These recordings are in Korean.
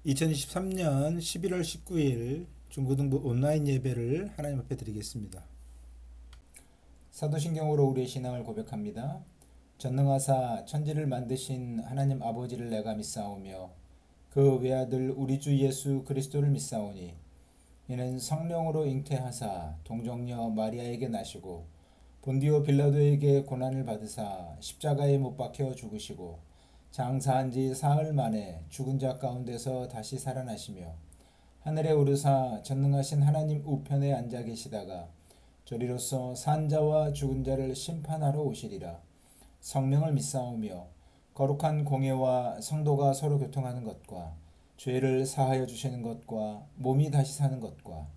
2023년 11월 19일 중고등부 온라인 예배를 하나님 앞에 드리겠습니다. 사도신경으로 우리의 신앙을 고백합니다. 전능하사 천지를 만드신 하나님 아버지를 내가 믿사오며 그 외아들 우리 주 예수 그리스도를 믿사오니 이는 성령으로 잉태하사 동정녀 마리아에게 나시고 본디오 빌라도에게 고난을 받으사 십자가에 못 박혀 죽으시고 장사한 지 사흘 만에 죽은 자 가운데서 다시 살아나시며 하늘에 오르사 전능하신 하나님 우편에 앉아 계시다가 저리로서 산 자와 죽은 자를 심판하러 오시리라. 성령을 믿사오며 거룩한 공예와 성도가 서로 교통하는 것과 죄를 사하여 주시는 것과 몸이 다시 사는 것과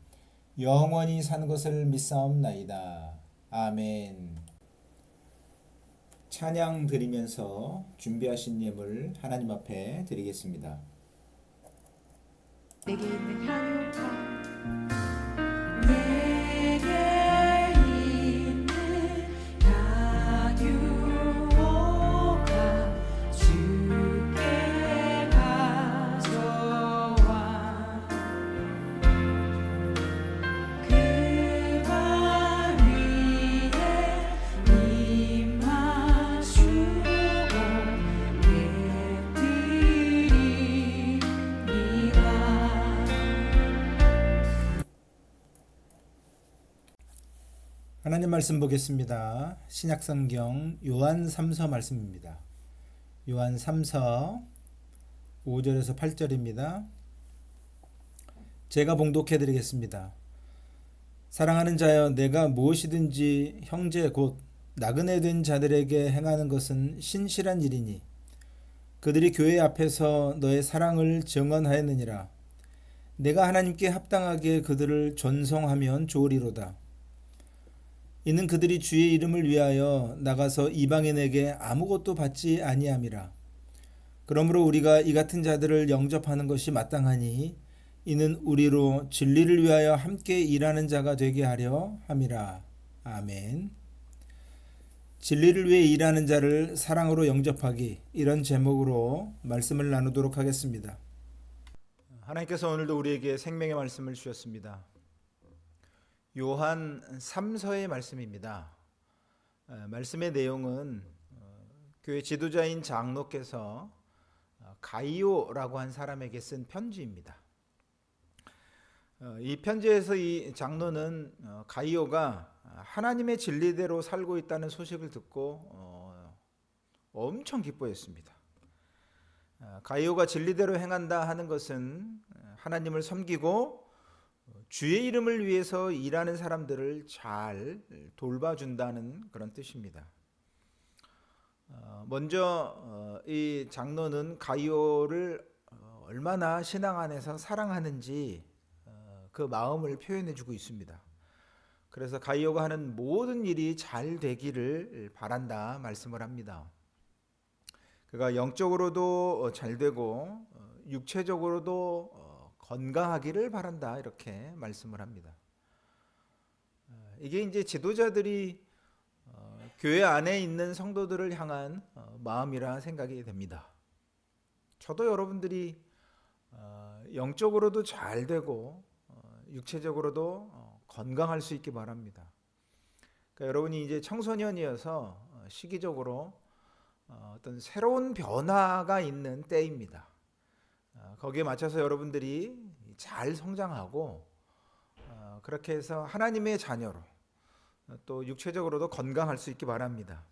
영원히 사는 것을 믿사옵나이다. 아멘. 찬양 드리면서 준비하신 예물 하나님 앞에 드리겠습니다. 내게 있는 향유가 내게 있는 향유가 주께 가져와 그 발 위에 입 맞추고 예드리니라. 하나님 말씀 보겠습니다. 신약성경 요한 3서 말씀입니다. 요한 3서 5절에서 8절입니다. 제가 봉독해 드리겠습니다. 사랑하는 자여, 내가 무엇이든지 형제 곧 나그네 된 자들에게 행하는 것은 신실한 일이니 그들이 교회 앞에서 너의 사랑을 증언하였느니라. 내가 하나님께 합당하게 그들을 존송하면 좋으리로다. 이는 그들이 주의 이름을 위하여 나가서 이방인에게 아무것도 받지 아니함이라. 그러므로 우리가 이 같은 자들을 영접하는 것이 마땅하니 이는 우리로 진리를 위하여 함께 일하는 자가 되게 하려 함이라. 아멘. 진리를 위해 일하는 자를 사랑으로 영접하기, 이런 제목으로 말씀을 나누도록 하겠습니다. 하나님께서 오늘도 우리에게 생명의 말씀을 주셨습니다. 요한 3서의 말씀입니다. 말씀의 내용은 교회 지도자인 장로께서 가이오라고 한 사람에게 쓴 편지입니다. 이 편지에서 이 장로는 가이오가 하나님의 진리대로 살고 있다는 소식을 듣고 엄청 기뻐했습니다. 가이오가 진리대로 행한다 하는 것은 하나님을 섬기고 주의 이름을 위해서 일하는 사람들을 잘 돌봐준다는 그런 뜻입니다. 먼저 이 장로는 가이오를 얼마나 신앙 안에서 사랑하는지 그 마음을 표현해 주고 있습니다. 그래서 가이오가 하는 모든 일이 잘 되기를 바란다 말씀을 합니다. 그가 영적으로도 잘 되고 육체적으로도 건강하기를 바란다, 이렇게 말씀을 합니다. 이게 이제 지도자들이 교회 안에 있는 성도들을 향한 마음이라 생각이 됩니다. 저도 여러분들이 영적으로도 잘 되고 육체적으로도 건강할 수 있기 바랍니다. 그러니까 여러분이 이제 청소년이어서 시기적으로 어떤 새로운 변화가 있는 때입니다. 거기에 맞춰서 여러분들이 잘 성장하고 그렇게 해서 하나님의 자녀로 또 육체적으로도 건강할 수 있기 바랍니다.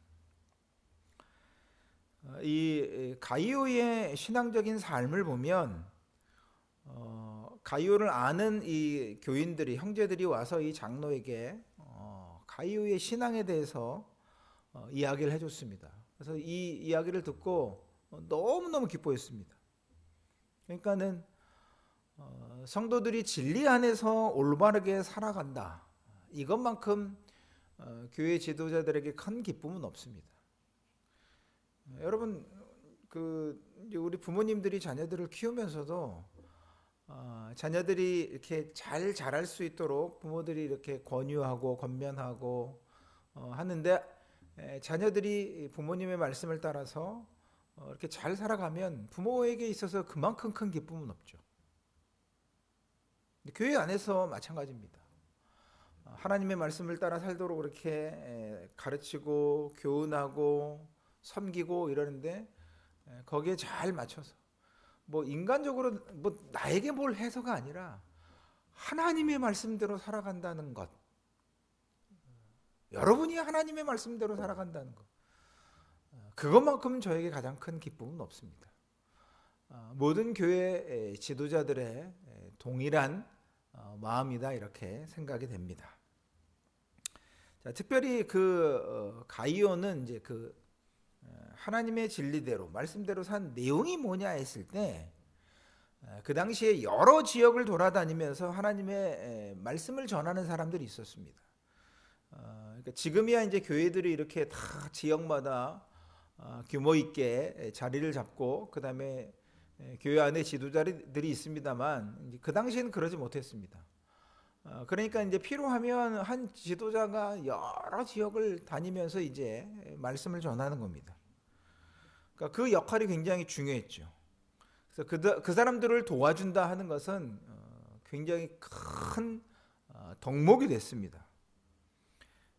이 가이오의 신앙적인 삶을 보면 가이오를 아는 이 교인들이, 형제들이 와서 이 장로에게 가이오의 신앙에 대해서 이야기를 해줬습니다. 그래서 이 이야기를 듣고 너무너무 기뻐했습니다. 그러니까는 성도들이 진리 안에서 올바르게 살아간다, 이것만큼 교회 지도자들에게 큰 기쁨은 없습니다. 여러분, 우리 부모님들이 자녀들을 키우면서도 자녀들이 이렇게 잘 자랄 수 있도록 부모들이 이렇게 권유하고 권면하고 하는데, 자녀들이 부모님의 말씀을 따라서 이렇게 잘 살아가면 부모에게 있어서 그만큼 큰 기쁨은 없죠. 교회 안에서 마찬가지입니다. 하나님의 말씀을 따라 살도록 그렇게 가르치고 교훈하고 섬기고 이러는데 거기에 잘 맞춰서 뭐 인간적으로 뭐 나에게 뭘 해서가 아니라 하나님의 말씀대로 살아간다는 것, 여러분이 하나님의 말씀대로 살아간다는 것, 그것만큼 저에게 가장 큰 기쁨은 없습니다. 모든 교회 지도자들의 동일한 마음이다 이렇게 생각이 됩니다. 자, 특별히 가이오는 이제 하나님의 진리대로 말씀대로 산 내용이 뭐냐 했을 때 그 당시에 여러 지역을 돌아다니면서 하나님의 말씀을 전하는 사람들이 있었습니다. 그러니까 지금이야 이제 교회들이 이렇게 다 지역마다 규모 있게 자리를 잡고 그 다음에 교회 안에 지도자들이 있습니다만 그 당시에는 그러지 못했습니다. 그러니까 이제 필요하면 한 지도자가 여러 지역을 다니면서 이제 말씀을 전하는 겁니다. 그러니까 그 역할이 굉장히 중요했죠. 그래서 그 사람들을 도와준다 하는 것은 굉장히 큰 덕목이 됐습니다.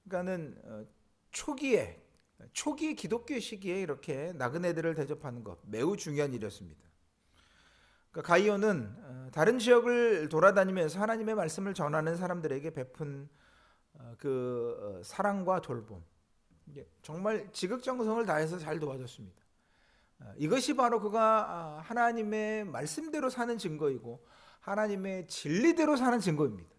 그러니까는 초기 기독교 시기에 이렇게 나그네들을 대접하는 것 매우 중요한 일이었습니다. 그러니까 가이오는 다른 지역을 돌아다니면서 하나님의 말씀을 전하는 사람들에게 베푼 사랑과 돌봄, 정말 지극정성을 다해서 잘 도와줬습니다. 이것이 바로 그가 하나님의 말씀대로 사는 증거이고 하나님의 진리대로 사는 증거입니다.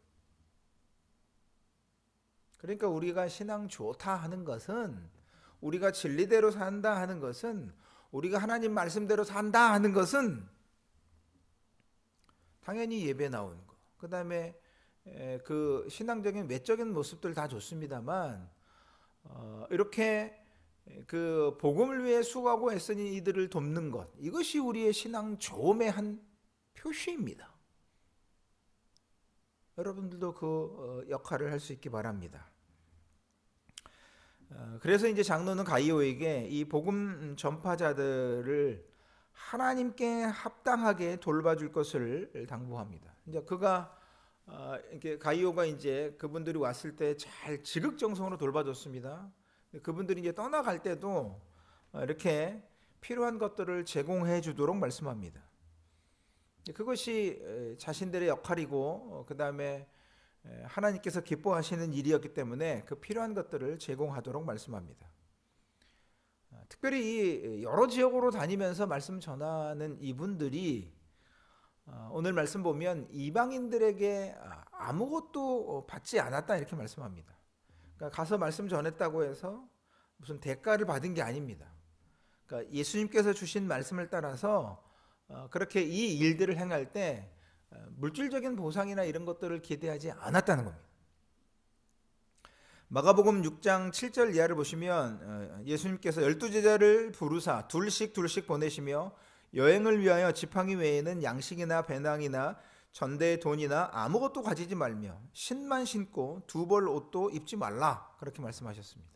그러니까 우리가 신앙 좋다 하는 것은, 우리가 진리대로 산다 하는 것은, 우리가 하나님 말씀대로 산다 하는 것은 당연히 예배 나오는 거, 그 다음에 그 신앙적인 외적인 모습들 다 좋습니다만 이렇게 그 복음을 위해 수고하고 애쓰니 이들을 돕는 것, 이것이 우리의 신앙 좋음의 한 표시입니다. 여러분들도 그 역할을 할 수 있기 바랍니다. 그래서 이제 장로는 가이오에게 이 복음 전파자들을 하나님께 합당하게 돌봐줄 것을 당부합니다. 이제 그가 이렇게 가이오가 이제 그분들이 왔을 때 잘 지극정성으로 돌봐줬습니다. 그분들이 이제 떠나갈 때도 이렇게 필요한 것들을 제공해 주도록 말씀합니다. 그것이 자신들의 역할이고 그 다음에 하나님께서 기뻐하시는 일이었기 때문에 그 필요한 것들을 제공하도록 말씀합니다. 특별히 여러 지역으로 다니면서 말씀 전하는 이분들이 오늘 말씀 보면 이방인들에게 아무것도 받지 않았다 이렇게 말씀합니다. 그러니까 가서 말씀 전했다고 해서 무슨 대가를 받은 게 아닙니다. 그러니까 예수님께서 주신 말씀을 따라서 그렇게 이 일들을 행할 때 물질적인 보상이나 이런 것들을 기대하지 않았다는 겁니다. 마가복음 6장 7절 이하를 보시면 예수님께서 12제자를 부르사 둘씩 보내시며 여행을 위하여 지팡이 외에는 양식이나 배낭이나 전대의 돈이나 아무것도 가지지 말며 신만 신고 두 벌 옷도 입지 말라 그렇게 말씀하셨습니다.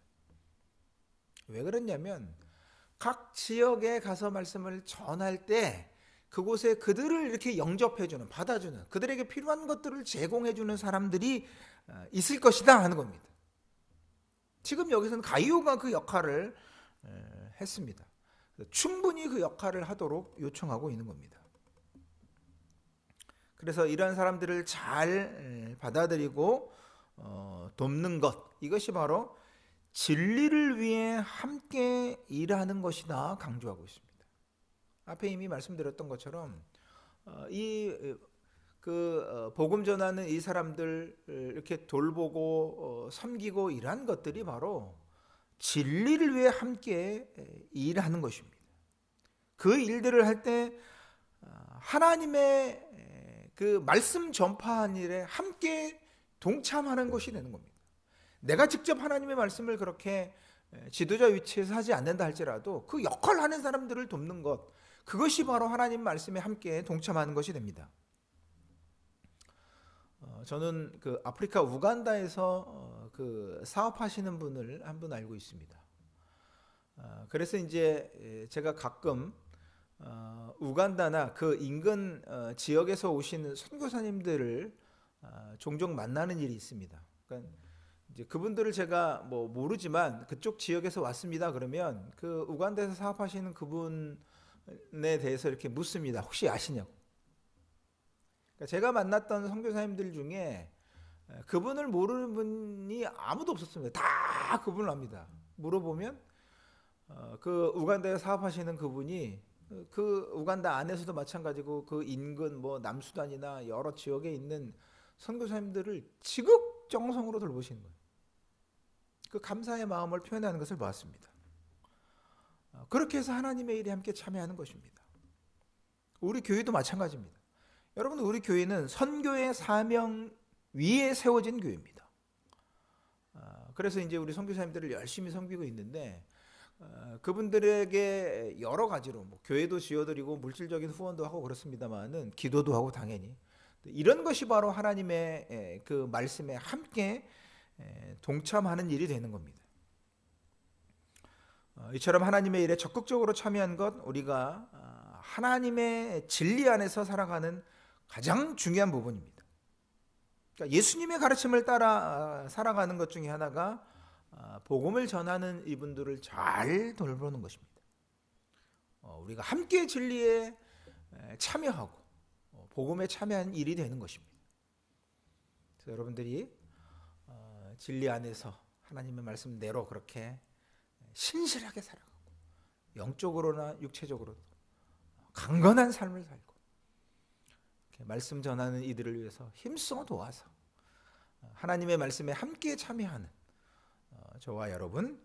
왜 그랬냐면 각 지역에 가서 말씀을 전할 때 그곳에 그들을 이렇게 영접해주는, 받아주는, 그들에게 필요한 것들을 제공해주는 사람들이 있을 것이다 하는 겁니다. 지금 여기서는 가이오가 그 역할을 했습니다. 충분히 그 역할을 하도록 요청하고 있는 겁니다. 그래서 이러한 사람들을 잘 받아들이고 돕는 것, 이것이 바로 진리를 위해 함께 일하는 것이다 강조하고 있습니다. 앞에 이미 말씀드렸던 것처럼 복음 전하는 이 사람들 이렇게 돌보고 섬기고 이러한 것들이 바로 진리를 위해 함께 일하는 것입니다. 그 일들을 할 때 하나님의 그 말씀 전파한 일에 함께 동참하는 것이 되는 겁니다. 내가 직접 하나님의 말씀을 그렇게 지도자 위치에서 하지 않는다 할지라도 그 역할을 하는 사람들을 돕는 것, 그것이 바로 하나님 말씀에 함께 동참하는 것이 됩니다. 저는 그 아프리카 우간다에서 그 사업하시는 분을 한 분 알고 있습니다. 그래서 이제 제가 가끔 우간다나 그 인근 지역에서 오시는 선교사님들을 종종 만나는 일이 있습니다. 그러니까 이제 그분들을 제가 뭐 모르지만 그쪽 지역에서 왔습니다. 그러면 그 우간다에서 사업하시는 그분에 대해서 이렇게 묻습니다. 혹시 아시냐고. 그러니까 제가 만났던 선교사님들 중에 그분을 모르는 분이 아무도 없었습니다. 다 그분을 압니다. 물어보면 그 우간다에 사업하시는 그분이 그 우간다 안에서도 마찬가지고 그 인근 뭐 남수단이나 여러 지역에 있는 선교사님들을 지극정성으로 돌보시는 거예요. 그 감사의 마음을 표현하는 것을 보았습니다. 그렇게 해서 하나님의 일에 함께 참여하는 것입니다. 우리 교회도 마찬가지입니다. 여러분, 우리 교회는 선교의 사명 위에 세워진 교회입니다. 그래서 이제 우리 선교사님들을 열심히 섬기고 있는데 그분들에게 여러 가지로 뭐 교회도 지어드리고 물질적인 후원도 하고 그렇습니다만은 기도도 하고 당연히 이런 것이 바로 하나님의 그 말씀에 함께 동참하는 일이 되는 겁니다. 이처럼 하나님의 일에 적극적으로 참여한 것, 우리가 하나님의 진리 안에서 살아가는 가장 중요한 부분입니다. 그러니까 예수님의 가르침을 따라 살아가는 것 중에 하나가 복음을 전하는 이분들을 잘 돌보는 것입니다. 우리가 함께 진리에 참여하고 복음에 참여한 일이 되는 것입니다. 그래서 여러분들이 진리 안에서 하나님의 말씀대로 그렇게 신실하게 살아가고 영적으로나 육체적으로도 강건한 삶을 살고 이렇게 말씀 전하는 이들을 위해서 힘써 도와서 하나님의 말씀에 함께 참여하는 저와 여러분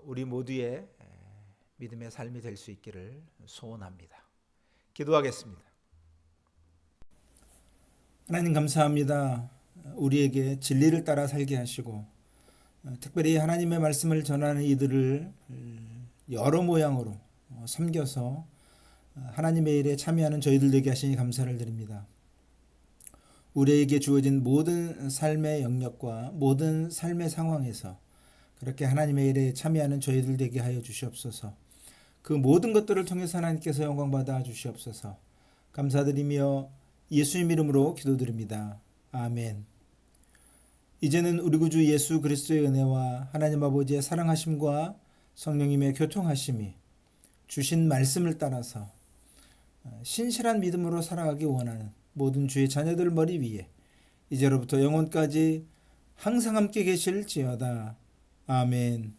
우리 모두의 믿음의 삶이 될 수 있기를 소원합니다. 기도하겠습니다. 하나님 감사합니다. 우리에게 진리를 따라 살게 하시고 특별히 하나님의 말씀을 전하는 이들을 여러 모양으로 섬겨서 하나님의 일에 참여하는 저희들 되게 하시니 감사를 드립니다. 우리에게 주어진 모든 삶의 영역과 모든 삶의 상황에서 그렇게 하나님의 일에 참여하는 저희들 되게 하여 주시옵소서. 그 모든 것들을 통해서 하나님께서 영광받아 주시옵소서. 감사드리며 예수님 이름으로 기도드립니다. 아멘. 이제는 우리 구주 예수 그리스도의 은혜와 하나님 아버지의 사랑하심과 성령님의 교통하심이 주신 말씀을 따라서 신실한 믿음으로 살아가기 원하는 모든 주의 자녀들 머리 위에 이제로부터 영원까지 항상 함께 계실지어다. 아멘.